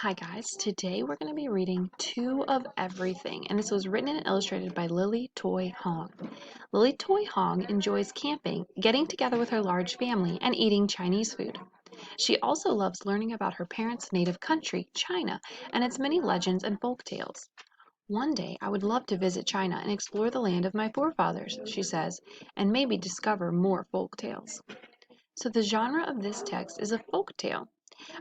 Hi guys, today we're going to be reading Two of Everything, and this was written and illustrated by Lily Toy Hong. Lily Toy Hong enjoys camping, getting together with her large family, and eating Chinese food. She also loves learning about her parents' native country, China, and its many legends and folk tales. One day I would love to visit China and explore the land of my forefathers, she says, and maybe discover more folk tales. So the genre of this text is a folk tale.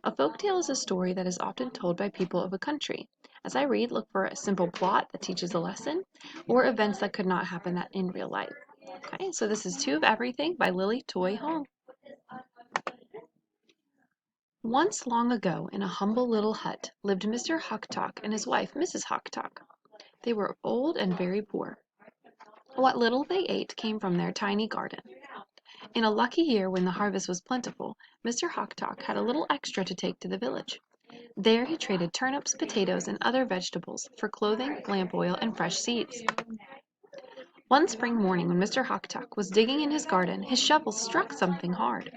A folk tale is a story that is often told by people of a country. As I read, look for a simple plot that teaches a lesson, or events that could not happen that in real life. Okay, so this is Two of Everything by Lily Toy Hong. Once long ago, in a humble little hut, lived Mr. Hawktalk and his wife, Mrs. Hawktalk. They were old and very poor. What little they ate came from their tiny garden. In a lucky year when the harvest was plentiful, Mr. Hawktalk had a little extra to take to the village. There he traded turnips, potatoes, and other vegetables for clothing, lamp oil, and fresh seeds. One spring morning when Mr. Hawktalk was digging in his garden, his shovel struck something hard.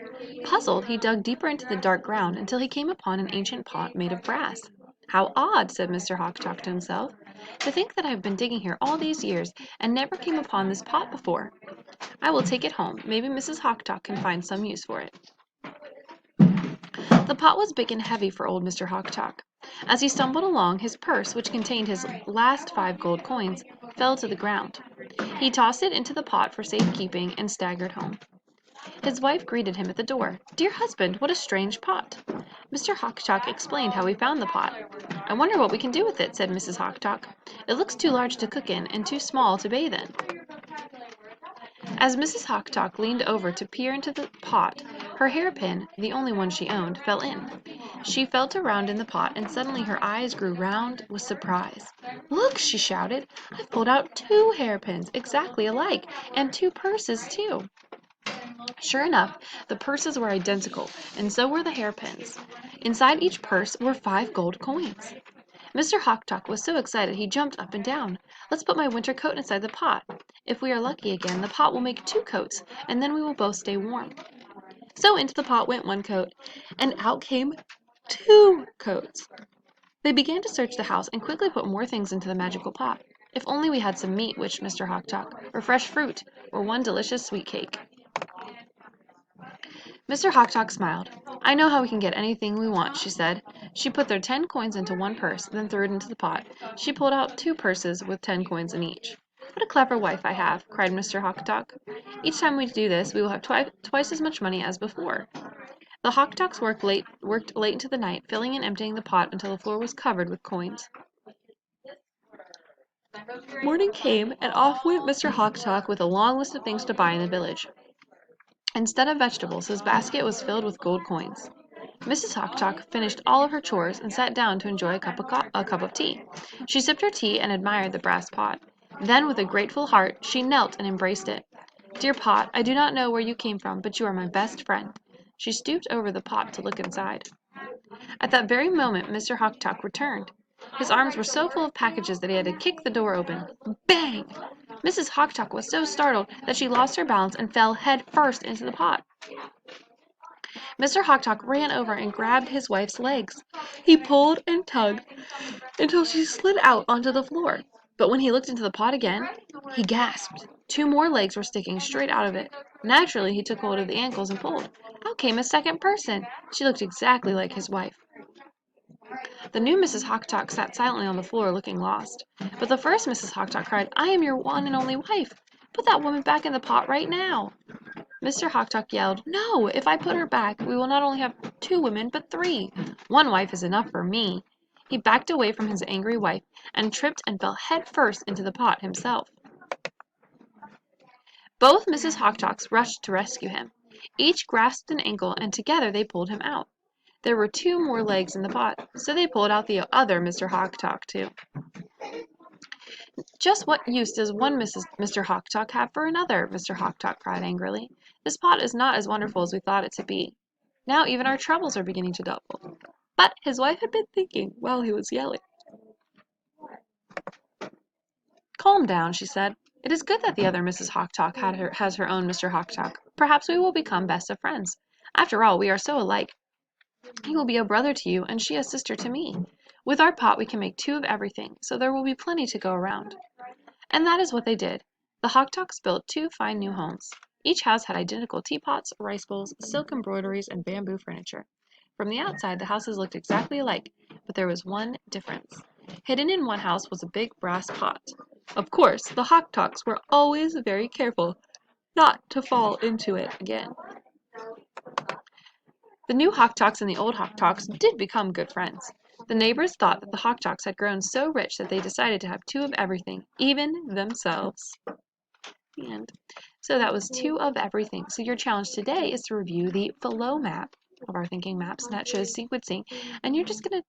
Puzzled, he dug deeper into the dark ground until he came upon an ancient pot made of brass. "How odd," said Mr. Hawktalk to himself. "To think that I have been digging here all these years and never came upon this pot before. I will take it home. Maybe Mrs. Hawktalk can find some use for it." The pot was big and heavy for old Mr. Hawktalk. As he stumbled along, his purse, which contained his last 5 gold coins, fell to the ground. He tossed it into the pot for safekeeping and staggered home. His wife greeted him at the door. "Dear husband, what a strange pot!" Mr. Hawktalk explained how he found the pot. "I wonder what we can do with it," said Mrs. Hawktalk. "It looks too large to cook in and too small to bathe in." As Mrs. Hawktalk leaned over to peer into the pot, her hairpin, the only one she owned, fell in. She felt around in the pot, and suddenly her eyes grew round with surprise. "Look!" she shouted. "I've pulled out 2 hairpins, exactly alike, and 2 purses, too." Sure enough, the purses were identical, and so were the hairpins. Inside each purse were 5 gold coins. Mr. Hawktalk was so excited he jumped up and down. "Let's put my winter coat inside the pot. If we are lucky again, the pot will make 2 coats, and then we will both stay warm." So into the pot went 1 coat, and out came 2 coats. They began to search the house and quickly put more things into the magical pot. "If only we had some meat," wished Mr. Hawktalk, "or fresh fruit, or one delicious sweet cake." Mr. Hawktalk smiled. "I know how we can get anything we want," she said. She put their 10 coins into one purse, then threw it into the pot. She pulled out 2 purses with 10 coins in each. "What a clever wife I have!" cried Mr. Hawktalk. "Each time we do this, we will have twice as much money as before." The Hawktalks worked late into the night, filling and emptying the pot until the floor was covered with coins. Morning came, and off went Mr. Hawktalk with a long list of things to buy in the village. Instead of vegetables, his basket was filled with gold coins. Mrs. Hawktalk finished all of her chores and sat down to enjoy a cup of tea. She sipped her tea and admired the brass pot. Then, with a grateful heart, she knelt and embraced it. "Dear pot, I do not know where you came from, but you are my best friend." She stooped over the pot to look inside. At that very moment, Mr. Hawktalk returned. His arms were so full of packages that he had to kick the door open. Bang! Mrs. Hawktalk was so startled that she lost her balance and fell head first into the pot. Mr. Hawktalk ran over and grabbed his wife's legs. He pulled and tugged until she slid out onto the floor. But when he looked into the pot again, he gasped. 2 more legs were sticking straight out of it. Naturally, he took hold of the ankles and pulled. Out came a second person. She looked exactly like his wife. The new Mrs. Hawktalk sat silently on the floor, looking lost. But the first Mrs. Hawktalk cried, "I am your one and only wife. Put that woman back in the pot right now." Mr. Hawktalk yelled, "No! If I put her back, we will not only have 2 women, but 3. One wife is enough for me." He backed away from his angry wife and tripped and fell head first into the pot himself. Both Mrs. Hawktalks rushed to rescue him. Each grasped an ankle, and together they pulled him out. There were 2 more legs in the pot, so they pulled out the other Mr. Hawktalk too. "Just what use does one Mr. Hawktalk have for another?" Mr. Hawktalk cried angrily. "This pot is not as wonderful as we thought it to be. Now even our troubles are beginning to double." But his wife had been thinking while he was yelling. "Calm down," she said. "It is good that the other Mrs. Hawktalk has her own Mr. Hawktalk. Perhaps we will become best of friends. After all, we are so alike." He will be a brother to you, and she a sister to me. With our pot we can make two of everything, so there will be plenty to go around." And that is what they did. The Hoktoks built two fine new homes. Each house had identical teapots, rice bowls, silk embroideries, and bamboo furniture. From the outside, the houses looked exactly alike, but there was one difference. Hidden in one house was a big brass pot. Of course, the Hoktoks were always very careful not to fall into it again. The new Hoktoks and the old Hoktoks did become good friends. The neighbors thought that the Hoktoks had grown so rich that they decided to have two of everything, even themselves. And so that was two of everything. So your challenge today is to review the flow map of our thinking maps, and that shows sequencing. And you're just going to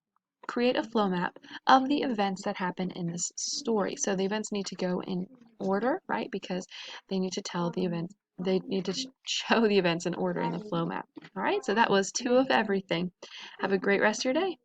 create a flow map of the events that happen in this story. So the events need to go in order, right? Because they need to tell the events. They need to show the events in order in the flow map. All right, so that was two of everything. Have a great rest of your day.